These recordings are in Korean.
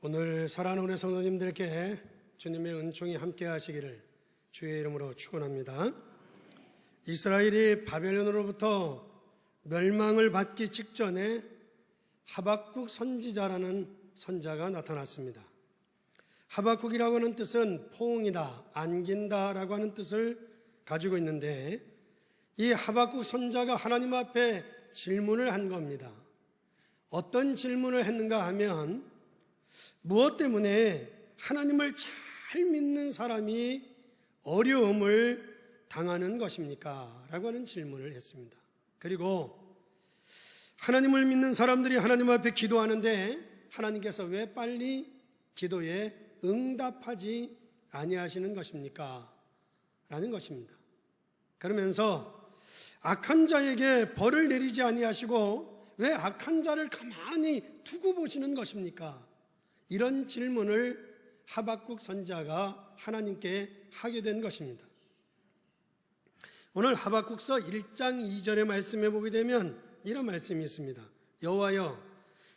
오늘 사랑하는 우리 성도님들께 주님의 은총이 함께 하시기를 주의 이름으로 축원합니다. 이스라엘이 바벨론으로부터 멸망을 받기 직전에 하박국 선지자라는 선자가 나타났습니다. 하박국이라고 하는 뜻은 포옹이다, 안긴다 라고 하는 뜻을 가지고 있는데, 이 하박국 선자가 하나님 앞에 질문을 한 겁니다. 어떤 질문을 했는가 하면, 무엇 때문에 하나님을 잘 믿는 사람이 어려움을 당하는 것입니까? 라고 하는 질문을 했습니다. 그리고 하나님을 믿는 사람들이 하나님 앞에 기도하는데 하나님께서 왜 빨리 기도에 응답하지 아니하시는 것입니까? 라는 것입니다. 그러면서 악한 자에게 벌을 내리지 아니하시고 왜 악한 자를 가만히 두고 보시는 것입니까? 이런 질문을 하박국 선자가 하나님께 하게 된 것입니다. 오늘 하박국서 1장 2절의 말씀에 보게 되면 이런 말씀이 있습니다. 여호와여,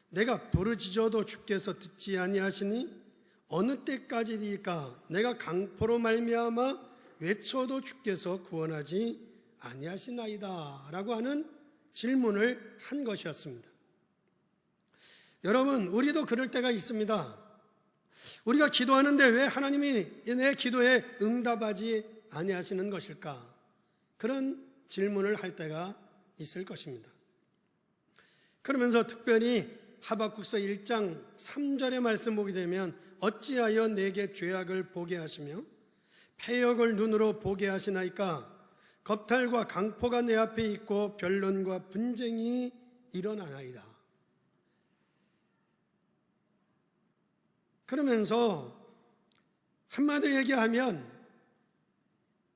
내가 부르짖어도 주께서 듣지 아니하시니 어느 때까지리까? 내가 강포로 말미암아 외쳐도 주께서 구원하지 아니하시나이다 라고 하는 질문을 한 것이었습니다. 여러분, 우리도 그럴 때가 있습니다. 우리가 기도하는데 왜 하나님이 내 기도에 응답하지 아니하시는 것일까? 그런 질문을 할 때가 있을 것입니다. 그러면서 특별히 하박국서 1장 3절의 말씀 보게 되면 어찌하여 내게 죄악을 보게 하시며 패역을 눈으로 보게 하시나이까? 겁탈과 강포가 내 앞에 있고 변론과 분쟁이 일어나나이다. 그러면서 한마디로 얘기하면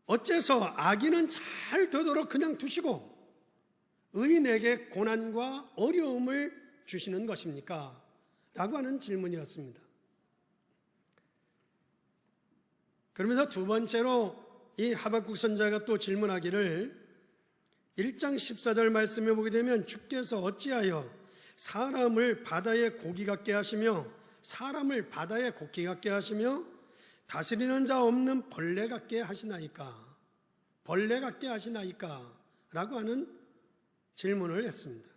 어째서 악인은 잘 되도록 그냥 두시고 의인에게 고난과 어려움을 주시는 것입니까? 라고 하는 질문이었습니다. 그러면서 두 번째로 이 하박국 선자가 또 질문하기를 1장 14절 말씀에 보게 되면 주께서 어찌하여 사람을 바다의 고기 같게 하시며 사람을 바다의 고기 같게 하시며 다스리는 자 없는 벌레 같게 하시나이까? 벌레 같게 하시나이까? 라고 하는 질문을 했습니다.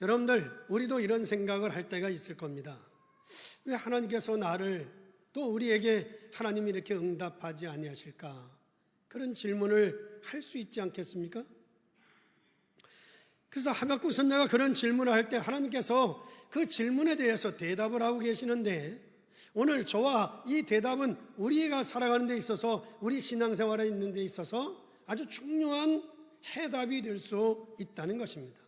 여러분들, 우리도 이런 생각을 할 때가 있을 겁니다. 왜 하나님께서 나를 또 우리에게 하나님이 이렇게 응답하지 아니하실까? 그런 질문을 할 수 있지 않겠습니까? 그래서 하박국 선자가 그런 질문을 할 때 하나님께서 그 질문에 대해서 대답을 하고 계시는데, 오늘 저와 이 대답은 우리가 살아가는 데 있어서, 우리 신앙생활에 있는 데 있어서 아주 중요한 해답이 될 수 있다는 것입니다.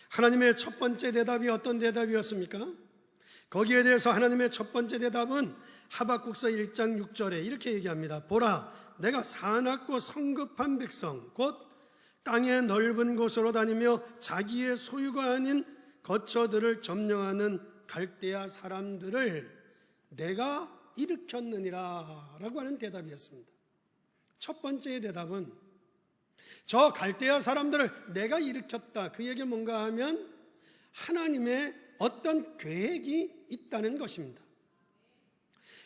하나님의 첫 번째 대답이 어떤 대답이었습니까? 거기에 대해서 하나님의 첫 번째 대답은 하박국서 1장 6절에 이렇게 얘기합니다. 보라, 내가 사납고 성급한 백성 곧 땅의 넓은 곳으로 다니며 자기의 소유가 아닌 거처들을 점령하는 갈대아 사람들을 내가 일으켰느니라 라고 하는 대답이었습니다. 첫 번째의 대답은 저 갈대아 사람들을 내가 일으켰다. 그 얘기는 뭔가 하면 하나님의 어떤 계획이 있다는 것입니다.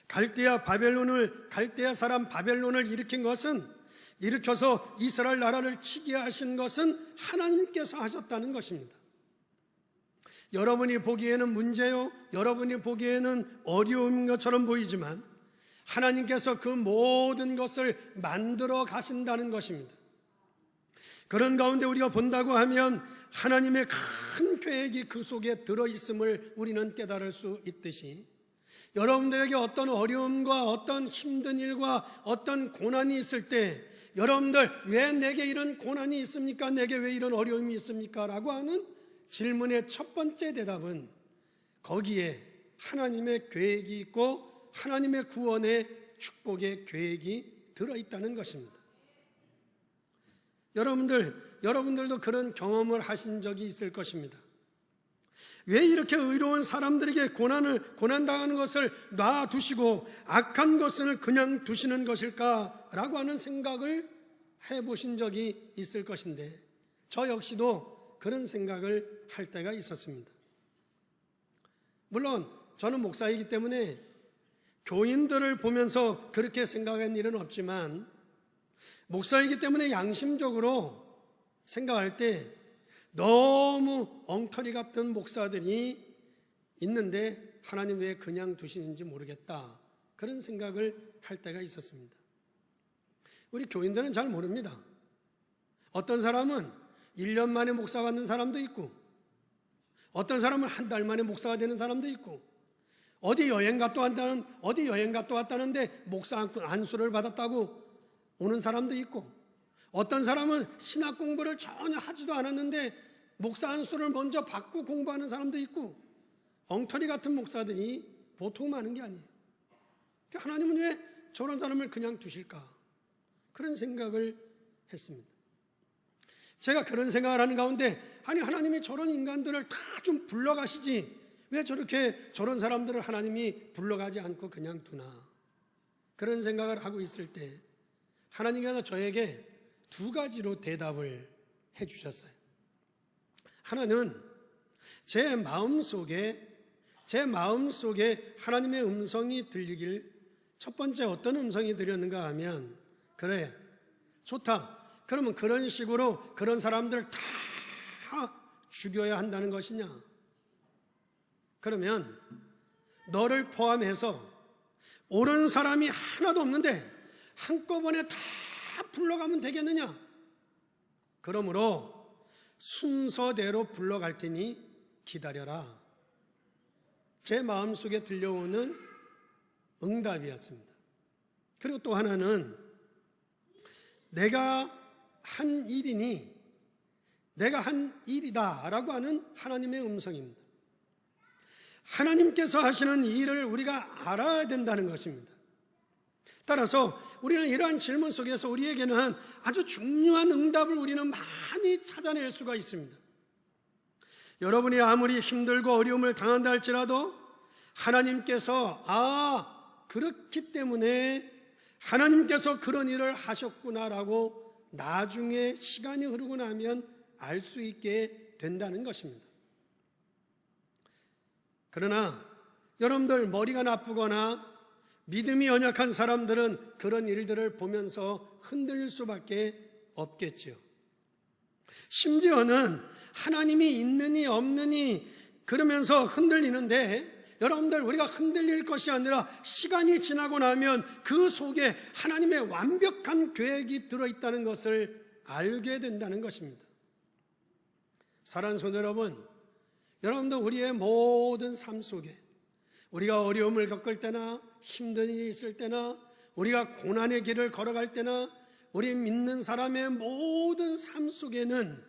갈대아 사람 바벨론을 일으킨 것은, 일으켜서 이스라엘 나라를 치게 하신 것은 하나님께서 하셨다는 것입니다. 여러분이 보기에는 문제요, 여러분이 보기에는 어려운 것처럼 보이지만 하나님께서 그 모든 것을 만들어 가신다는 것입니다. 그런 가운데 우리가 본다고 하면 하나님의 큰 계획이 그 속에 들어있음을 우리는 깨달을 수 있듯이, 여러분들에게 어떤 어려움과 어떤 힘든 일과 어떤 고난이 있을 때 여러분들, 왜 내게 이런 고난이 있습니까? 내게 왜 이런 어려움이 있습니까? 라고 하는 질문의 첫 번째 대답은 거기에 하나님의 계획이 있고 하나님의 구원의 축복의 계획이 들어있다는 것입니다. 여러분들도 그런 경험을 하신 적이 있을 것입니다. 왜 이렇게 의로운 사람들에게 고난당하는 것을 놔두시고 악한 것을 그냥 두시는 것일까? 라고 하는 생각을 해보신 적이 있을 것인데, 저 역시도 그런 생각을 할 때가 있었습니다. 물론 저는 목사이기 때문에 교인들을 보면서 그렇게 생각한 일은 없지만, 목사이기 때문에 양심적으로 생각할 때 너무 엉터리 같은 목사들이 있는데 하나님 왜 그냥 두시는지 모르겠다, 그런 생각을 할 때가 있었습니다. 우리 교인들은 잘 모릅니다. 어떤 사람은 1년 만에 목사 받는 사람도 있고, 어떤 사람은 한 달 만에 목사가 되는 사람도 있고, 어디 여행 갔다 왔다는데 목사 안수를 받았다고 오는 사람도 있고, 어떤 사람은 신학 공부를 전혀 하지도 않았는데 목사 안수를 먼저 받고 공부하는 사람도 있고, 엉터리 같은 목사들이 보통 많은 게 아니에요. 하나님은 왜 저런 사람을 그냥 두실까? 그런 생각을 했습니다. 제가 그런 생각을 하는 가운데, 아니 하나님이 저런 인간들을 다 좀 불러가시지 왜 저렇게 저런 사람들을 하나님이 불러가지 않고 그냥 두나, 그런 생각을 하고 있을 때 하나님께서 저에게 두 가지로 대답을 해 주셨어요. 하나는 제 마음속에 하나님의 음성이 들리길, 첫 번째 어떤 음성이 들렸는가 하면, 그래 좋다, 그러면 그런 식으로 그런 사람들 다 죽여야 한다는 것이냐? 그러면 너를 포함해서 옳은 사람이 하나도 없는데 한꺼번에 다 불러가면 되겠느냐? 그러므로 순서대로 불러갈 테니 기다려라. 제 마음속에 들려오는 응답이었습니다. 그리고 또 하나는 내가 한 일이니 내가 한 일이다 라고 하는 하나님의 음성입니다. 하나님께서 하시는 일을 우리가 알아야 된다는 것입니다. 따라서 우리는 이러한 질문 속에서 우리에게는 아주 중요한 응답을 우리는 많이 찾아낼 수가 있습니다. 여러분이 아무리 힘들고 어려움을 당한다 할지라도 하나님께서 그렇기 때문에 하나님께서 그런 일을 하셨구나라고 나중에 시간이 흐르고 나면 알 수 있게 된다는 것입니다. 그러나 여러분들 머리가 나쁘거나 믿음이 연약한 사람들은 그런 일들을 보면서 흔들릴 수밖에 없겠죠. 심지어는 하나님이 있느니 없느니 그러면서 흔들리는데, 여러분들 우리가 흔들릴 것이 아니라 시간이 지나고 나면 그 속에 하나님의 완벽한 계획이 들어있다는 것을 알게 된다는 것입니다. 사랑하는 성도 여러분, 여러분도 우리의 모든 삶 속에 우리가 어려움을 겪을 때나 힘든 일이 있을 때나 우리가 고난의 길을 걸어갈 때나 우리 믿는 사람의 모든 삶 속에는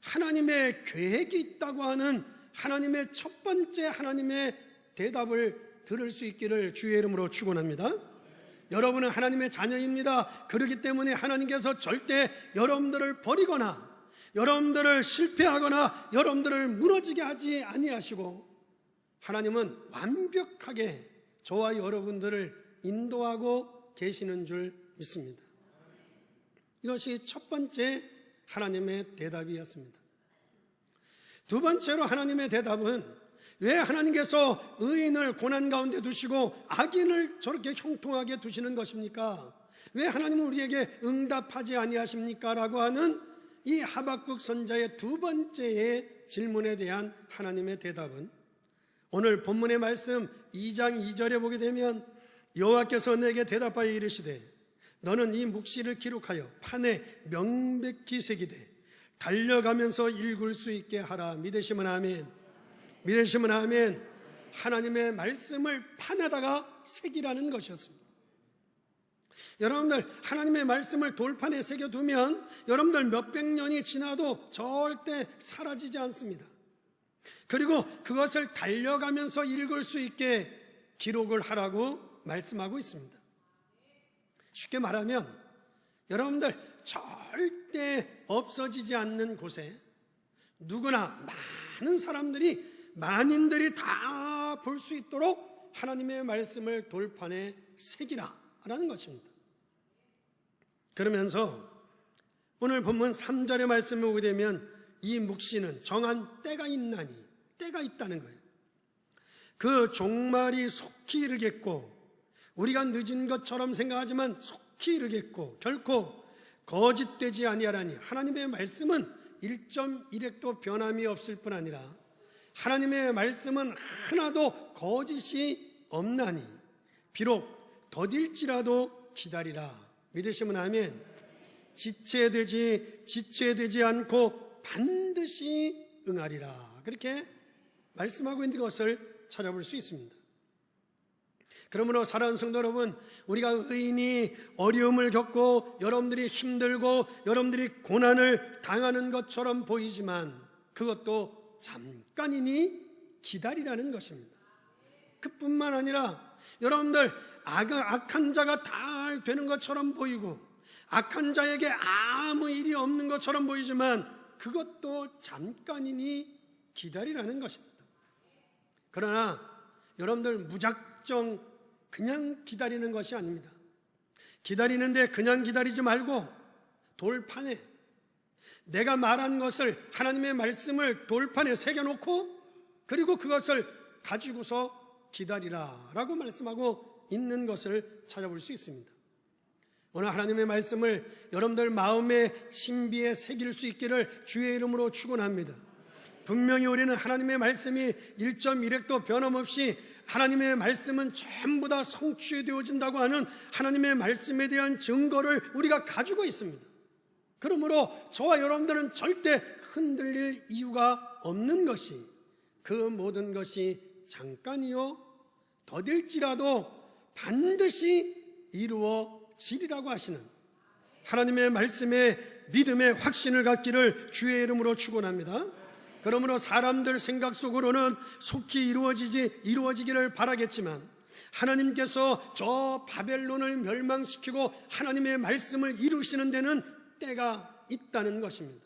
하나님의 계획이 있다고 하는 하나님의 첫 번째 하나님의 대답을 들을 수 있기를 주의 이름으로 축원합니다. 여러분은 하나님의 자녀입니다. 그렇기 때문에 하나님께서 절대 여러분들을 버리거나 여러분들을 실패하거나 여러분들을 무너지게 하지 아니하시고, 하나님은 완벽하게 저와 여러분들을 인도하고 계시는 줄 믿습니다. 이것이 첫 번째 하나님의 대답이었습니다. 두 번째로 하나님의 대답은, 왜 하나님께서 의인을 고난 가운데 두시고 악인을 저렇게 형통하게 두시는 것입니까? 왜 하나님은 우리에게 응답하지 아니하십니까? 라고 하는 이 하박국 선자의 두 번째의 질문에 대한 하나님의 대답은, 오늘 본문의 말씀 2장 2절에 보게 되면 여호와께서 내게 대답하여 이르시되 너는 이 묵시를 기록하여 판에 명백히 새기되 달려가면서 읽을 수 있게 하라. 믿으시면 아멘. 믿으시면 아멘. 하나님의 말씀을 판에다가 새기라는 것이었습니다. 여러분들 하나님의 말씀을 돌판에 새겨두면 여러분들 몇백 년이 지나도 절대 사라지지 않습니다. 그리고 그것을 달려가면서 읽을 수 있게 기록을 하라고 말씀하고 있습니다. 쉽게 말하면 여러분들 절대 없어지지 않는 곳에 누구나 많은 사람들이, 만인들이 다 볼 수 있도록 하나님의 말씀을 돌판에 새기라라는 것입니다. 그러면서 오늘 본문 3절의 말씀을 보게 되면 이 묵시는 정한 때가 있나니, 때가 있다는 거예요. 그 종말이 속히 이르겠고, 우리가 늦은 것처럼 생각하지만 속히 이르겠고 결코 거짓되지 아니하라니, 하나님의 말씀은 1.1획도 변함이 없을 뿐 아니라 하나님의 말씀은 하나도 거짓이 없나니 비록 더딜지라도 기다리라. 믿으시면 아멘. 지체되지 않고 반드시 응하리라. 그렇게 말씀하고 있는 것을 찾아볼 수 있습니다. 그러므로 사랑하는 성도 여러분, 우리가 의인이 어려움을 겪고 여러분들이 힘들고 여러분들이 고난을 당하는 것처럼 보이지만 그것도 잠깐이니 기다리라는 것입니다. 그뿐만 아니라 여러분들 악한 자가 다 되는 것처럼 보이고 악한 자에게 아무 일이 없는 것처럼 보이지만 그것도 잠깐이니 기다리라는 것입니다. 그러나 여러분들 무작정 그냥 기다리는 것이 아닙니다. 기다리는데 그냥 기다리지 말고 돌판에 내가 말한 것을, 하나님의 말씀을 돌판에 새겨놓고 그리고 그것을 가지고서 기다리라 라고 말씀하고 있는 것을 찾아볼 수 있습니다. 오늘 하나님의 말씀을 여러분들 마음의 신비에 새길 수 있기를 주의 이름으로 축원합니다. 분명히 우리는 하나님의 말씀이 1.1획도 변함없이 하나님의 말씀은 전부 다 성취되어진다고 하는 하나님의 말씀에 대한 증거를 우리가 가지고 있습니다. 그러므로 저와 여러분들은 절대 흔들릴 이유가 없는 것이, 그 모든 것이 잠깐이요 더딜지라도 반드시 이루어지리라고 하시는 하나님의 말씀에 믿음의 확신을 갖기를 주의 이름으로 축원합니다. 그러므로 사람들 생각 속으로는 속히 이루어지기를 바라겠지만 하나님께서 저 바벨론을 멸망시키고 하나님의 말씀을 이루시는 데는 때가 있다는 것입니다.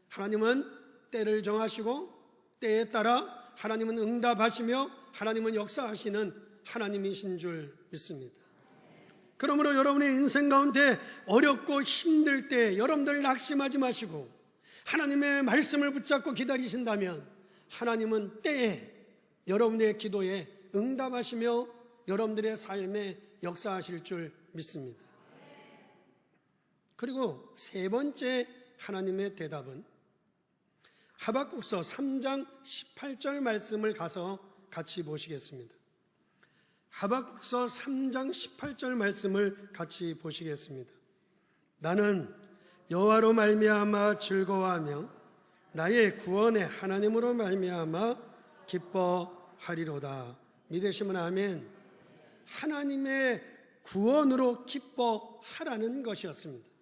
하나님은 때를 정하시고 때에 따라 하나님은 응답하시며 하나님은 역사하시는 하나님이신 줄 믿습니다. 그러므로 여러분의 인생 가운데 어렵고 힘들 때 여러분들 낙심하지 마시고 하나님의 말씀을 붙잡고 기다리신다면 하나님은 때에 여러분의 기도에 응답하시며 여러분들의 삶에 역사하실 줄 믿습니다. 그리고 세 번째 하나님의 대답은 하박국서 3장 18절 말씀을 가서 같이 보시겠습니다. 하박국서 3장 18절 말씀을 같이 보시겠습니다. 나는 여호와로 말미암아 즐거워하며 나의 구원의 하나님으로 말미암아 기뻐하리로다. 믿으시면 아멘. 하나님의 구원으로 기뻐하라는 것이었습니다.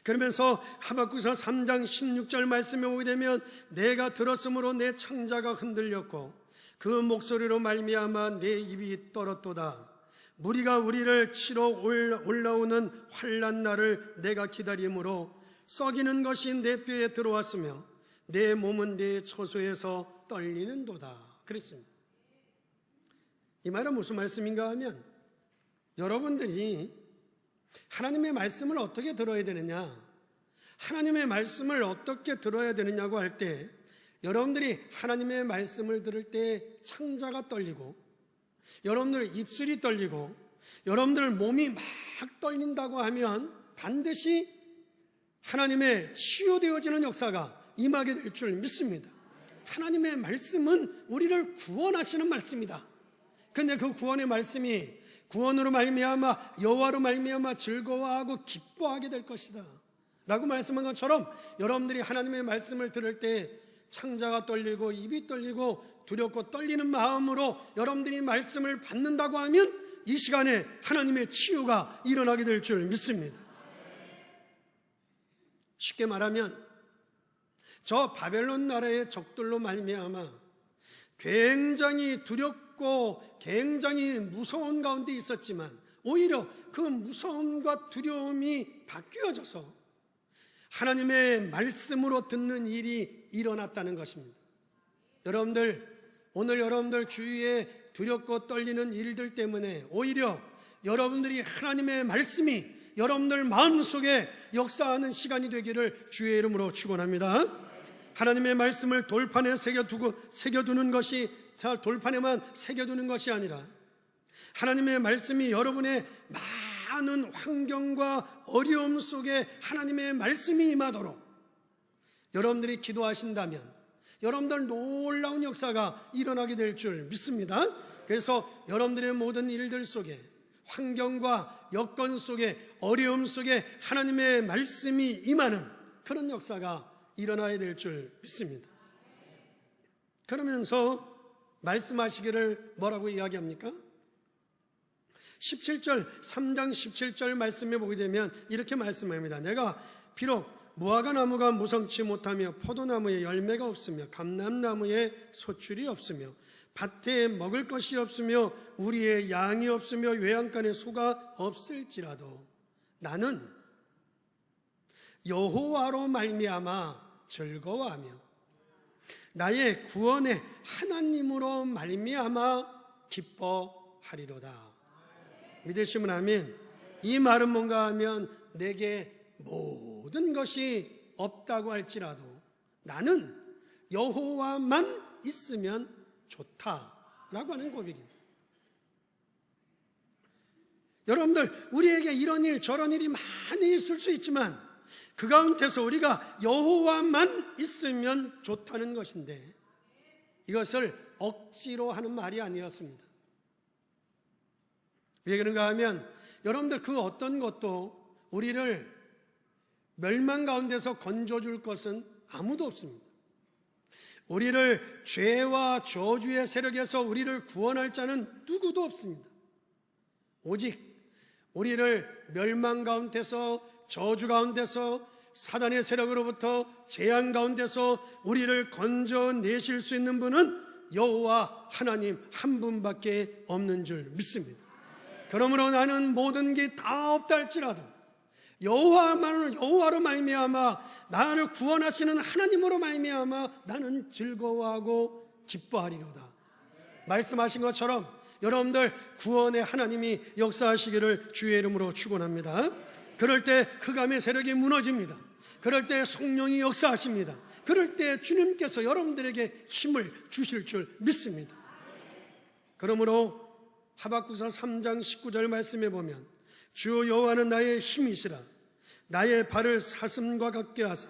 그러면서 하박국서 3장 16절 말씀에 오게 되면 내가 들었으므로 내 창자가 흔들렸고 그 목소리로 말미암아 내 입이 떨었도다. 무리가 우리를 치러 올라오는 환난 날을 내가 기다림으로 썩이는 것이 내 뼈에 들어왔으며 내 몸은 내 처소에서 떨리는도다. 그랬습니다. 이 말은 무슨 말씀인가 하면 여러분들이 하나님의 말씀을 어떻게 들어야 되느냐, 하나님의 말씀을 어떻게 들어야 되느냐고 할 때 여러분들이 하나님의 말씀을 들을 때 창자가 떨리고 여러분들 입술이 떨리고 여러분들 몸이 막 떨린다고 하면 반드시 하나님의 치유되어지는 역사가 임하게 될 줄 믿습니다. 하나님의 말씀은 우리를 구원하시는 말씀이다. 그런데 그 구원의 말씀이 구원으로 말미암아 여호와로 말미암아 즐거워하고 기뻐하게 될 것이다 라고 말씀한 것처럼 여러분들이 하나님의 말씀을 들을 때 창자가 떨리고 입이 떨리고 두렵고 떨리는 마음으로 여러분들이 말씀을 받는다고 하면 이 시간에 하나님의 치유가 일어나게 될 줄 믿습니다. 쉽게 말하면 저 바벨론 나라의 적들로 말미암아 굉장히 두렵고 굉장히 무서운 가운데 있었지만 오히려 그 무서움과 두려움이 바뀌어져서 하나님의 말씀으로 듣는 일이 일어났다는 것입니다. 여러분들, 오늘 여러분들 주위에 두렵고 떨리는 일들 때문에 오히려 여러분들이 하나님의 말씀이 여러분들 마음속에 역사하는 시간이 되기를 주의 이름으로 축원합니다. 하나님의 말씀을 돌판에 새겨두는 것이 돌판에만 새겨두는 것이 아니라 하나님의 말씀이 여러분의 많은 환경과 어려움 속에 하나님의 말씀이 임하도록 여러분들이 기도하신다면 여러분들 놀라운 역사가 일어나게 될 줄 믿습니다. 그래서 여러분들의 모든 일들 속에 환경과 여건 속에 어려움 속에 하나님의 말씀이 임하는 그런 역사가 일어나야 될 줄 믿습니다. 그러면서 말씀하시기를 뭐라고 이야기합니까? 17절 3장 17절 말씀에 보게 되면 이렇게 말씀합니다. 내가 비록 무화과나무가 무성치 못하며 포도나무에 열매가 없으며 감람나무에 소출이 없으며 밭에 먹을 것이 없으며 우리의 양이 없으며 외양간에 소가 없을지라도 나는 여호와로 말미암아 즐거워하며 나의 구원의 하나님으로 말미암아 기뻐하리로다. 믿으시면 아멘. 이 말은 뭔가 하면 내게 모든 것이 없다고 할지라도 나는 여호와만 있으면 좋다라고 하는 고백입니다. 여러분들, 우리에게 이런 일 저런 일이 많이 있을 수 있지만 그 가운데서 우리가 여호와만 있으면 좋다는 것인데 이것을 억지로 하는 말이 아니었습니다. 왜 그런가 하면 여러분들 그 어떤 것도 우리를 멸망 가운데서 건져줄 것은 아무도 없습니다. 우리를 죄와 저주의 세력에서 우리를 구원할 자는 누구도 없습니다. 오직 우리를 멸망 가운데서 저주 가운데서 사단의 세력으로부터 재앙 가운데서 우리를 건져내실 수 있는 분은 여호와 하나님 한 분밖에 없는 줄 믿습니다. 그러므로 나는 모든 게 다 없다 할지라도 여호와로 말미암아 나를 구원하시는 하나님으로 말미암아 나는 즐거워하고 기뻐하리로다. 말씀하신 것처럼 여러분들 구원의 하나님이 역사하시기를 주의 이름으로 축원합니다. 그럴 때 흑암의 세력이 무너집니다. 그럴 때 성령이 역사하십니다. 그럴 때 주님께서 여러분들에게 힘을 주실 줄 믿습니다. 그러므로 하박국서 3장 19절 말씀에 보면 주 여호와는 나의 힘이시라 나의 발을 사슴과 같게 하사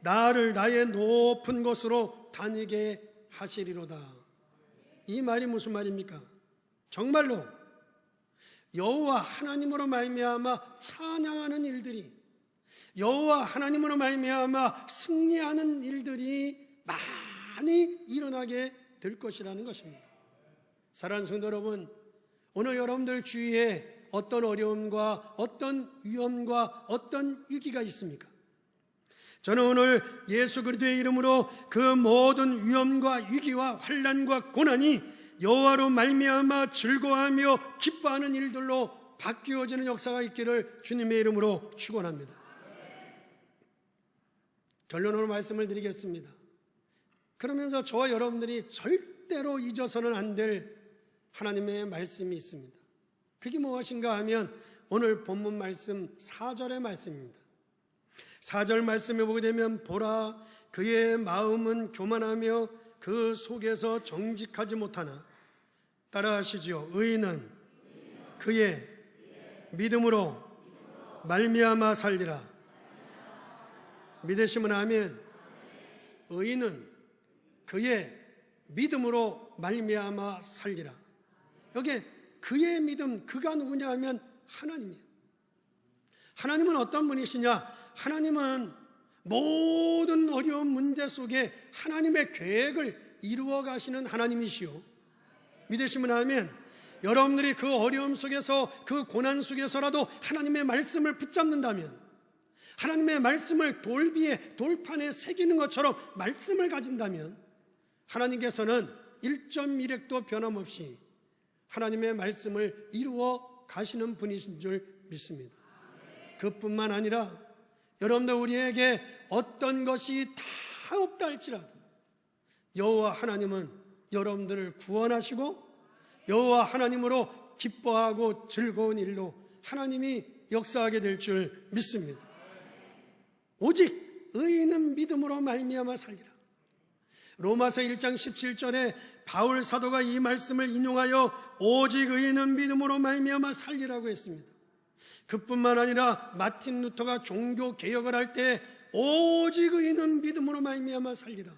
나를 나의 높은 곳으로 다니게 하시리로다. 이 말이 무슨 말입니까? 정말로 여호와 하나님으로 말미암아 찬양하는 일들이 여호와 하나님으로 말미암아 승리하는 일들이 많이 일어나게 될 것이라는 것입니다. 사랑하는 성도 여러분, 오늘 여러분들 주위에 어떤 어려움과 어떤 위험과 어떤 위기가 있습니까? 저는 오늘 예수 그리스도의 이름으로 그 모든 위험과 위기와 환난과 고난이 여호와로 말미암아 즐거워하며 기뻐하는 일들로 바뀌어지는 역사가 있기를 주님의 이름으로 축원합니다. 결론으로 말씀을 드리겠습니다. 그러면서 저와 여러분들이 절대로 잊어서는 안 될 하나님의 말씀이 있습니다. 그게 무엇인가 하면 오늘 본문 말씀 4절의 말씀입니다. 4절 말씀에 보게 되면 보라 그의 마음은 교만하며 그 속에서 정직하지 못하나 따라하시죠. 의인은 그의 믿음으로 말미암아 살리라. 믿으시면 아멘. 의인은 그의 믿음으로 말미암아 살리라. 여기 그의 믿음, 그가 누구냐 하면 하나님이에요. 하나님은 어떤 분이시냐? 하나님은 모든 어려운 문제 속에 하나님의 계획을 이루어 가시는 하나님이시요. 믿으시면 아멘. 여러분들이 그 어려움 속에서 그 고난 속에서라도 하나님의 말씀을 붙잡는다면 하나님의 말씀을 돌비에 돌판에 새기는 것처럼 말씀을 가진다면 하나님께서는 1.1획도 변함없이 하나님의 말씀을 이루어 가시는 분이신 줄 믿습니다. 그뿐만 아니라 여러분들 우리에게 어떤 것이 다 없다 할지라도 여호와 하나님은 여러분들을 구원하시고 여호와 하나님으로 기뻐하고 즐거운 일로 하나님이 역사하게 될 줄 믿습니다. 오직 의인은 믿음으로 말미암아 살리라. 로마서 1장 17절에 바울 사도가 이 말씀을 인용하여 오직 의인은 믿음으로 말미암아 살리라고 했습니다. 그뿐만 아니라 마틴 루터가 종교 개혁을 할 때 오직 의인은 믿음으로 말미암아 살리라,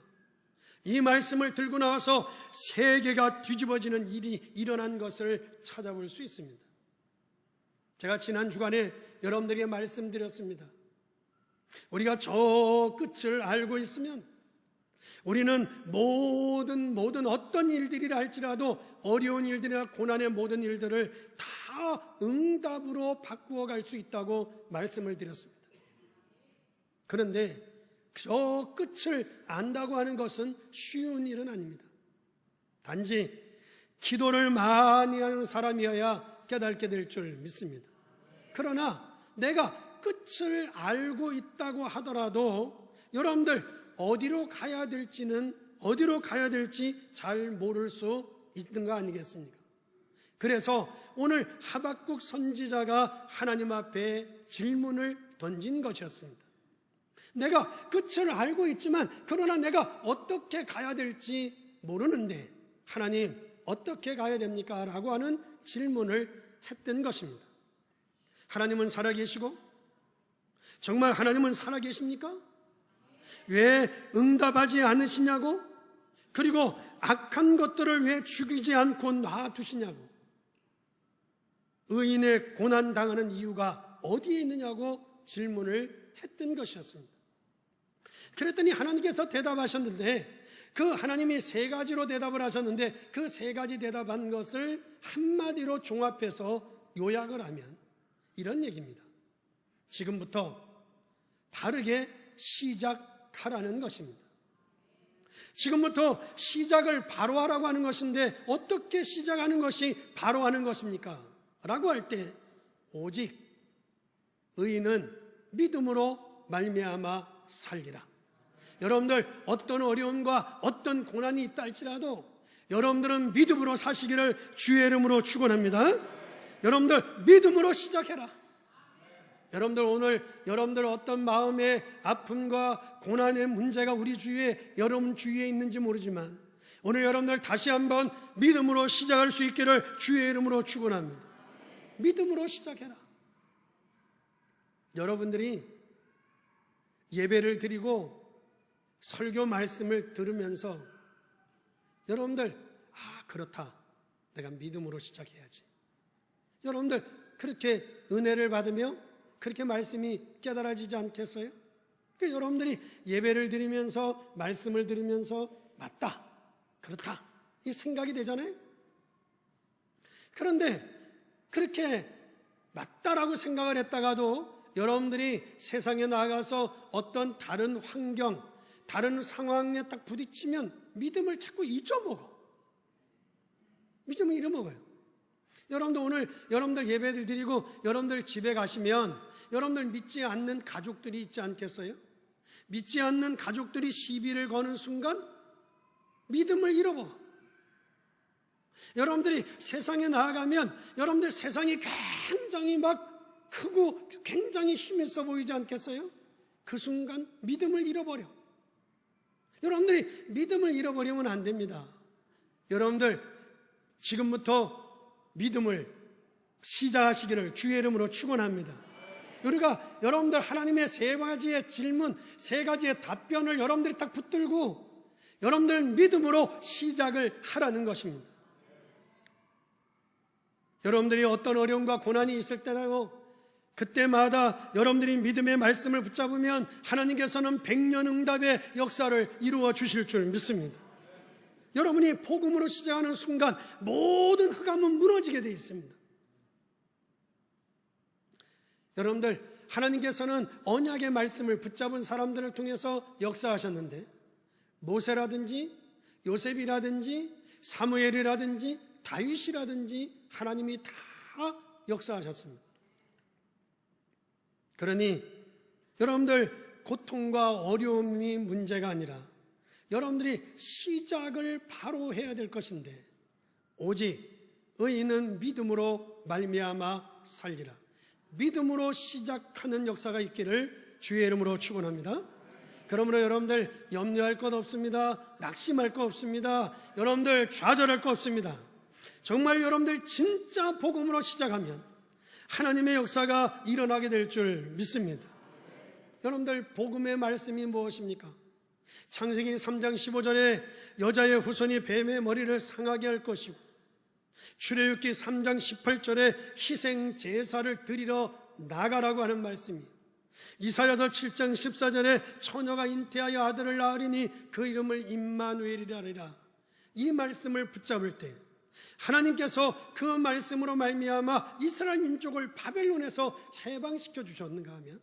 이 말씀을 들고 나와서 세계가 뒤집어지는 일이 일어난 것을 찾아볼 수 있습니다. 제가 지난 주간에 여러분들에게 말씀드렸습니다. 우리가 저 끝을 알고 있으면 우리는 모든 어떤 일들이라 할지라도 어려운 일들이나 고난의 모든 일들을 다 응답으로 바꾸어 갈 수 있다고 말씀을 드렸습니다. 그런데 저 끝을 안다고 하는 것은 쉬운 일은 아닙니다. 단지 기도를 많이 하는 사람이어야 깨닫게 될 줄 믿습니다. 그러나 내가 끝을 알고 있다고 하더라도 여러분들 어디로 가야 될지 잘 모를 수 있는 거 아니겠습니까? 그래서 오늘 하박국 선지자가 하나님 앞에 질문을 던진 것이었습니다. 내가 끝을 알고 있지만 그러나 내가 어떻게 가야 될지 모르는데 하나님 어떻게 가야 됩니까? 라고 하는 질문을 했던 것입니다. 하나님은 살아계시고 정말 하나님은 살아계십니까? 왜 응답하지 않으시냐고? 그리고 악한 것들을 왜 죽이지 않고 놔두시냐고? 의인의 고난당하는 이유가 어디에 있느냐고 질문을 했던 것이었습니다. 그랬더니 하나님께서 대답하셨는데 그 하나님이 세 가지로 대답을 하셨는데 그 세 가지 대답한 것을 한마디로 종합해서 요약을 하면 이런 얘기입니다. 지금부터 바르게 시작하라는 것입니다. 지금부터 시작을 바로 하라고 하는 것인데 어떻게 시작하는 것이 바로 하는 것입니까? 라고 할 때 오직 의인은 믿음으로 말미암아 살리라. 여러분들 어떤 어려움과 어떤 고난이 있다 할지라도 여러분들은 믿음으로 사시기를 주의 이름으로 축원합니다. 여러분들 믿음으로 시작해라. 여러분들 오늘 여러분들 어떤 마음의 아픔과 고난의 문제가 우리 주위에 여러분 주위에 있는지 모르지만 오늘 여러분들 다시 한번 믿음으로 시작할 수 있기를 주의 이름으로 축원합니다. 믿음으로 시작해라. 여러분들이 예배를 드리고 설교 말씀을 들으면서 여러분들 그렇다, 내가 믿음으로 시작해야지. 여러분들 그렇게 은혜를 받으며 그렇게 말씀이 깨달아지지 않겠어요? 그러니까 여러분들이 예배를 드리면서 말씀을 들으면서 맞다, 그렇다 이 생각이 되잖아요. 그런데 그렇게 맞다라고 생각을 했다가도 여러분들이 세상에 나가서 어떤 다른 환경, 다른 상황에 딱 부딪히면 믿음을 자꾸 잊어먹어. 믿음을 잃어먹어요. 여러분들 오늘 여러분들 예배를 드리고 여러분들 집에 가시면 여러분들 믿지 않는 가족들이 있지 않겠어요? 믿지 않는 가족들이 시비를 거는 순간 믿음을 잃어먹어. 여러분들이 세상에 나아가면 여러분들 세상이 굉장히 막 크고 굉장히 힘있어 보이지 않겠어요? 그 순간 믿음을 잃어버려. 여러분들이 믿음을 잃어버리면 안 됩니다. 여러분들 지금부터 믿음을 시작하시기를 주의 이름으로 축원합니다. 우리가 여러분들 하나님의 세 가지의 질문, 세 가지의 답변을 여러분들이 딱 붙들고 여러분들 믿음으로 시작을 하라는 것입니다. 여러분들이 어떤 어려움과 고난이 있을 때라고 그때마다 여러분들이 믿음의 말씀을 붙잡으면 하나님께서는 백년응답의 역사를 이루어 주실 줄 믿습니다. 여러분이 복음으로 시작하는 순간 모든 흑암은 무너지게 되어 있습니다. 여러분들 하나님께서는 언약의 말씀을 붙잡은 사람들을 통해서 역사하셨는데 모세라든지 요셉이라든지 사무엘이라든지 다윗이라든지 하나님이 다 역사하셨습니다. 그러니 여러분들 고통과 어려움이 문제가 아니라 여러분들이 시작을 바로 해야 될 것인데 오직 의인은 믿음으로 말미암아 살리라. 믿음으로 시작하는 역사가 있기를 주의 이름으로 축원합니다. 그러므로 여러분들 염려할 것 없습니다. 낙심할 것 없습니다. 여러분들 좌절할 것 없습니다. 정말 여러분들 진짜 복음으로 시작하면 하나님의 역사가 일어나게 될 줄 믿습니다. 여러분들 복음의 말씀이 무엇입니까? 창세기 3장 15절에 여자의 후손이 뱀의 머리를 상하게 할 것이고, 출애굽기 3장 18절에 희생 제사를 드리러 나가라고 하는 말씀이, 이사야서 7장 14절에 처녀가 잉태하여 아들을 낳으리니 그 이름을 임마누엘이라 하리라. 이 말씀을 붙잡을 때 하나님께서 그 말씀으로 말미암아 이스라엘 민족을 바벨론에서 해방시켜 주셨는가 하면,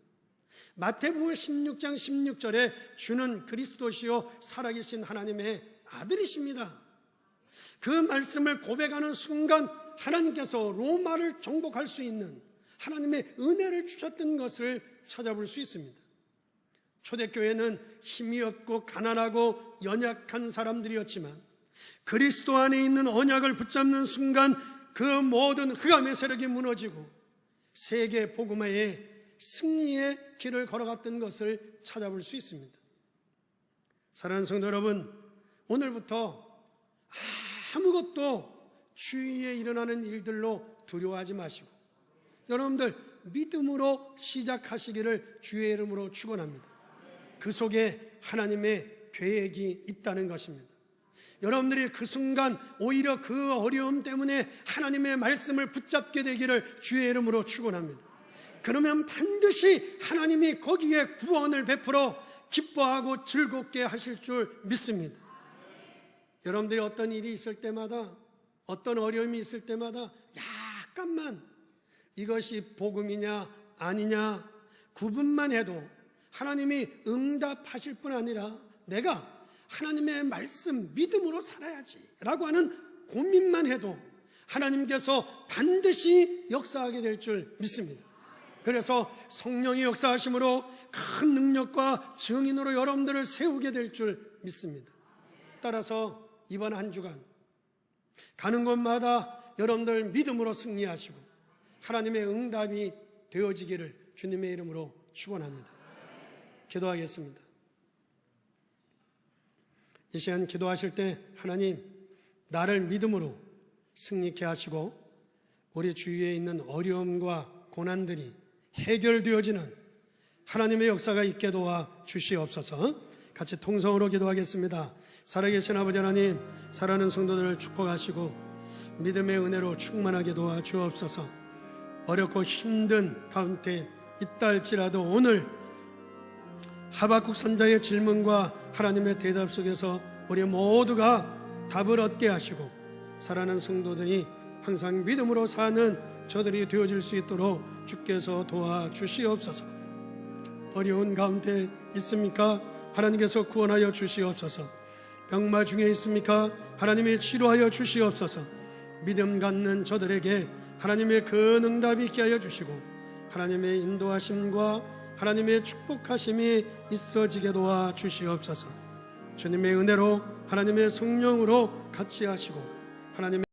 마태복음 16장 16절에 주는 그리스도시요 살아계신 하나님의 아들이십니다. 그 말씀을 고백하는 순간 하나님께서 로마를 정복할 수 있는 하나님의 은혜를 주셨던 것을 찾아볼 수 있습니다. 초대교회는 힘이 없고 가난하고 연약한 사람들이었지만 그리스도 안에 있는 언약을 붙잡는 순간 그 모든 흑암의 세력이 무너지고 세계 복음화의 승리의 길을 걸어갔던 것을 찾아볼 수 있습니다. 사랑하는 성도 여러분, 오늘부터 아무것도 주위에 일어나는 일들로 두려워하지 마시고 여러분들 믿음으로 시작하시기를 주의 이름으로 축원합니다. 그 속에 하나님의 계획이 있다는 것입니다. 여러분들이 그 순간 오히려 그 어려움 때문에 하나님의 말씀을 붙잡게 되기를 주의 이름으로 축원합니다. 그러면 반드시 하나님이 거기에 구원을 베풀어 기뻐하고 즐겁게 하실 줄 믿습니다. 여러분들이 어떤 일이 있을 때마다, 어떤 어려움이 있을 때마다 약간만 이것이 복음이냐 아니냐 구분만 해도 하나님이 응답하실 뿐 아니라 내가 하나님의 말씀 믿음으로 살아야지 라고 하는 고민만 해도 하나님께서 반드시 역사하게 될 줄 믿습니다. 그래서 성령의 역사하심으로 큰 능력과 증인으로 여러분들을 세우게 될 줄 믿습니다. 따라서 이번 한 주간 가는 곳마다 여러분들 믿음으로 승리하시고 하나님의 응답이 되어지기를 주님의 이름으로 축원합니다. 기도하겠습니다. 이 시간 기도하실 때 하나님, 나를 믿음으로 승리케 하시고 우리 주위에 있는 어려움과 고난들이 해결되어지는 하나님의 역사가 있게 도와 주시옵소서. 같이 통성으로 기도하겠습니다. 살아계신 아버지 하나님, 사랑하는 성도들을 축복하시고 믿음의 은혜로 충만하게 도와 주옵소서. 어렵고 힘든 가운데 있다 할지라도 오늘 하박국 선자의 질문과 하나님의 대답 속에서 우리 모두가 답을 얻게 하시고 사랑하는 성도들이 항상 믿음으로 사는 저들이 되어질 수 있도록 주께서 도와주시옵소서. 어려운 가운데 있습니까? 하나님께서 구원하여 주시옵소서. 병마 중에 있습니까? 하나님이 치료하여 주시옵소서. 믿음 갖는 저들에게 하나님의 그 응답이 있게 하여 주시고 하나님의 인도하심과 하나님의 축복하심이 있어지게 도와 주시옵소서. 주님의 은혜로 하나님의 성령으로 같이 하시고 하나님의